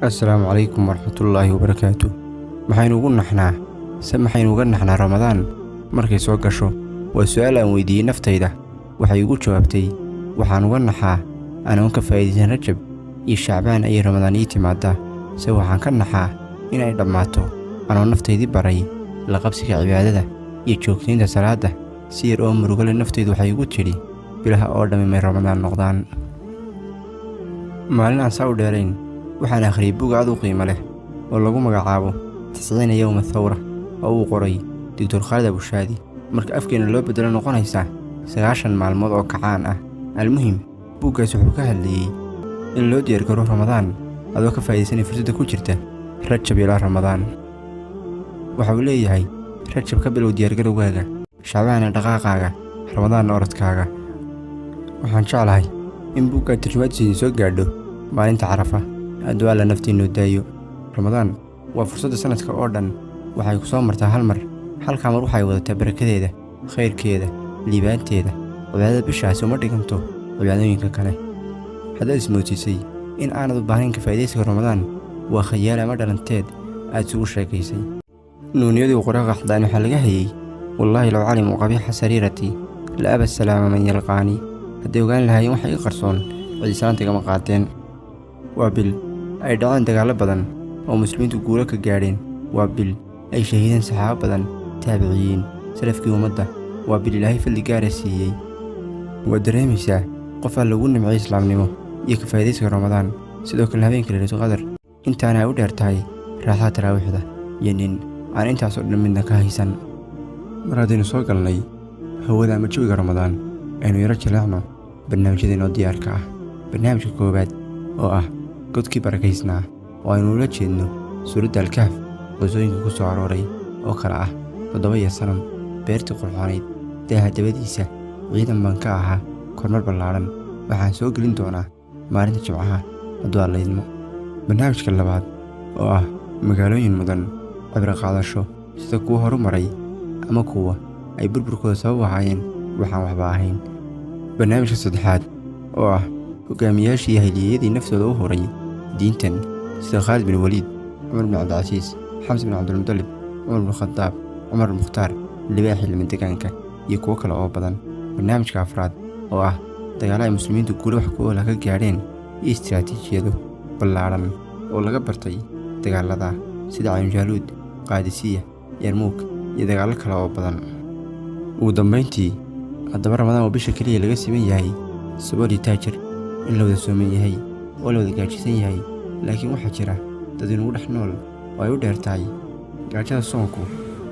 السلام عليكم ورحمة الله وبركاته. maxaynu uga naxnaa Ramadaan markay soo gasho? Waa su'aal aan weydiiyey naftayda. Waxay igu jawaabtay, waxaan uga naxaa anoon ka faa'iideysan Rajab iyo Shacbaan ay Ramadaan ii timaada. Se waxaan ka naxaa inay dhammaato anoon naftaydii baray la qabsiga cibaadada iyo joogtaynta salaada. Si yar oo murugo leh naftaydu waxay igu tidhi, bilaha oo dhammi may Ramadaan noqdaan. Maalin aan saa u dheerayn waxaan akhriyay buug aad u qiimo leh oo lagu magacaabo 90 yawma thawra oo uu qoray Dr. Khalid Abushaadi. Marka afkeena loo bedelo noqonaysa 90 maalmood oo kacaan ah. Almuhim, buuggaas wuxuu ka hadlayay in loo diyaar garo Ramadaan adoo ka faa'iideysanay fursadda ku jirta Rajab ilaa Ramadaan. Waxa uu leeyahay, Rajab ka bilow diyaargarowgaaga, Shacbaan dhaqaaqaaga, Ramadaan orodkaaga. Waxaan jeclahay in buugga tarjumaadkiisa soo gaadho maalinta Carafa. Hadduu alla naftiinnu daayo. Ramadaan waa fursadda sanadka oo dhan waxay ku soo martaa hal mar. Halka mar waxay wadataa barakadeeda, khayrkeeda, liibaanteeda. Cibaadada bishaasi uma dhiganto cibaadooyinka kale. Haddaad ismoodisay in aanad u baahnayn ka faa'iidaysiga Ramadaan, waa khayaal ama dhalanteed aad isugu sheekaysay. nuuniyadii qoraaga xadaan waxaa laga hayay, wallaahi low calimu qabiixa sariiratii la aba salaama man yalqaanii. hadday ogaan lahaayeen waxa ii qarsoon ciisaanta igama qaateen. waa bil ay dhaceen dagaallo badan oo muslimiintu guulo ka gaadheen. waa bil ay shahiideen saxaabo badan, taabiciyiin, salafkii ummadda. waa bil Ilaahay fadli gaara siiyey. waad dareemaysaa qof aan lagu nimcay islaamnimo iyo ka faa'iidaysiga Ramadaan. sidoo kale habeenka Laylatul Qadar intaana ay u dheer tahay raaxada taraawiixda iyo nin aan intaas oo dhan midna ka haysan. mar haddaynu soo galnay hawada ama jawiga Ramadaan, aynu yaro jaleecno barnaamijyadeenoo diyaarka ah. barnaamijka koowaad oo ah godkii barakaysnaa oo aynu ula jeedno suuradda Al-Kahf. qisooyinka ku soo arooray oo kale ah 7 sanam, beertii qurxoonayd, daaha dabadiisa, ciidan baan ka ahaa, kormar ballaaran. waxaan soo gelin doonaa maalinta Jimcaha hadduu alla idmo. barnaamijka labaad oo ah magaalooyin mudan cibro qaadasho, sida kuwa horumaray ama kuwa ay burburkooda sabab ahaayeen waxaan waxba ahayn. barnaamijka saddexaad oo ah hogaamiyaashii iyo hayliyadii naftooda u huray diintan, sida Khalid bin Waliid, Cumar bin Cabdilcasiis, Xamse bin Cabdilmudallib, Cumar bin Khadaab, Cumar bin Mukhtaar, libaaxii lamadegaanka iyo kuwo kale oo badan. barnaamijka afraad oo ah dagaalo ay muslimiintu guulo wax ku oola ka gaadheen iyo istiraatiijiyado ballaaran oo laga bartay dagaalada sida Caynujaaluud, Qaadisiya, Yarmuuk iyo dagaallo kale oo badan. ugu dambayntii, haddaba Ramadaan oo bisha keliya laga siman yahay sabool iyo taajir, in la wada sooman yahay oo la wada gaajisan yahay. laakiin waxaa jira dad inugu dhex nool oo ay u dheer tahay gaajada soonku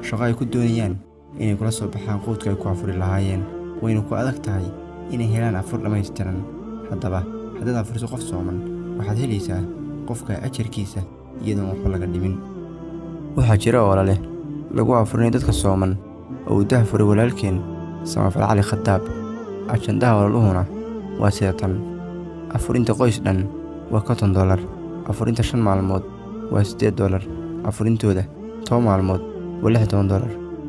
shaqo ay ku doonayaan inay kula soo baxaan quudka ay ku afuri lahaayeen. wayna ku adag tahay inay helaan afur dhammaystiran. haddaba haddaad afuriso qof sooman, waxaad helaysaa qofka ajarkiisa iyadoon waxba laga dhimin. waxaa jira oo leh lagu afurinay dadka sooman oo uu dahafuray walaalkeen Samafal Cali Khadaab. ajandaha walaluhuna waa sida tan: afurinta qoys dhan waa $50, afurinta 5 maalmood waa $8, afurintooda 10 maalmood waa $60,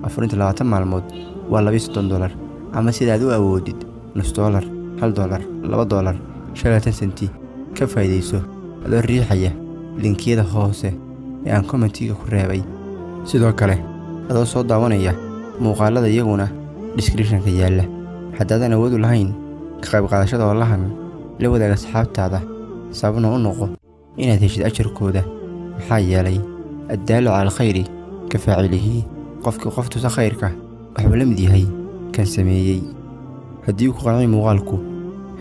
afurinta 20 maalmood waa $32, ama sidaad u awoodid $0.5, $1, $2, 50 senti. ka faa'iidayso adoo riixaya linkiyada hoose ee aan commentiga ku reebay. sidoo kale adoo soo daawanaya muuqaalada iyaguna description-ka yaalla. haddaadan awood u lahayn ka qayb qaadashada wallahan, la wadaag asxaabtaada, sababna u noqo inaad heshid ajarkooda. maxaa yeelay addaalu cala alkhayri ka faacilihi. qofkii qof tusa khayrka waxbuu la mid yahay kan sameeyey. haddii uu ku qancay muuqaalku,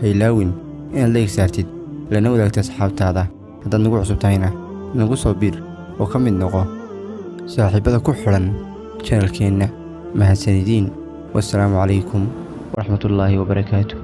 haylaawin inaad la egsaartid lana wadaagta asxaabtaada. haddaad nagu cusub tahayna nagu soo biir oo ka mid noqo saaxiibada ku xidhan channelkeenna. mahadsanidin. wassalaamu calaykum waraxmatullaahi wabarakaatuh.